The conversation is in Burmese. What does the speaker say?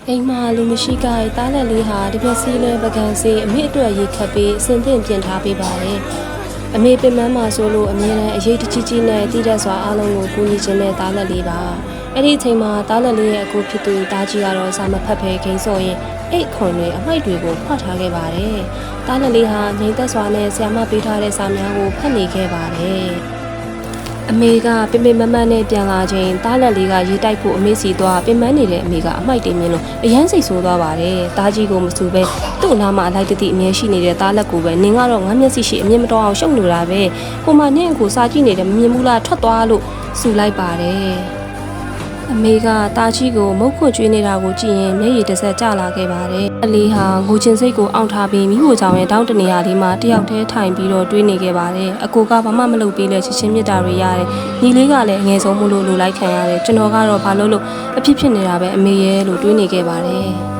အိမ်မှာလူမရှိကြတဲ့တားလက်လေးဟာတပြက်စီးနဲ့ပကံစီအမေအတွက်ရေခတ်ပြီးအစင်သင့်ပြင်ထားပေးပါတယ်။အမေပင်မမှာဆိုလို့အမြဲတမ်းအရေးတကြီးကြီးနဲ့တည်တတ်စွာအားလုံးကိုကူညီခြင်းနဲ့တားလက်လေးပါ။အဲ့ဒီအချိန်မှာတားလက်လေးရဲ့အကူဖြစ်သူတားကြီးကတော့စာမဖတ်ဖဲခိန်းစော်ရင်အိတ်ခွန်တွေအမိုက်တွေကိုဖွက်ထားခဲ့ပါတယ်။တားလက်လေးဟာငြိမ်သက်စွာနဲ့ဆ iam မပေးထားတဲ့စာများကိုဖတ်နေခဲ့ပါတယ်။အမေကပင်မနဲ့ပြန်လာချိန်တားလက်လေးကရေတိုက်ဖို့အမေစီသွားပင်မနေတဲ့အမေကအမိုက်တင်မြင်လို့အယမ်းစိတ်ဆိုးသွားပါတယ်။တားကြီးကိုမစူပဲသူ့နားမှာအလိုက်တတိအမြဲရှိနေတဲ့တားလက်ကိုပဲနင်ကတော့ငါမျက်စိရှိအမြင်မတော်အောင်ရှုပ်နေတာပဲ။ဟိုမှာနင့်ကိုစာကြည့်နေတယ်မမြင်ဘူးလားထွက်သွားလို့စူလိုက်ပါတယ်။အမေကတားကြီးကိုမုတ်ခွကျွေးနေတာကိုကြည့်ရင်မျက်ရည်တစ်ဆက်ကျလာခဲ့ပါတယ်။အလေးဟာငိုချင်စိတ်ကိုအောင့်ထားပြီးမိဖို့ကြောင့်ရဲ့တောင်းတနေရာလေးမှာတယောက်တည်းထိုင်ပြီးတော့တွေးနေခဲ့ပါတယ်။အကိုကဘာမှမလုပ်ပေးလဲချစ်ချင်းမြတ်တာတွေရတယ်။ညီလေးကလည်းအငယ်ဆုံးမို့လို့လိုလိုက်ခံရတယ်။ကျွန်တော်ကတော့ဘာလို့အဖြစ်နေတာပဲအမေရဲ့လို့တွေးနေခဲ့ပါတယ်။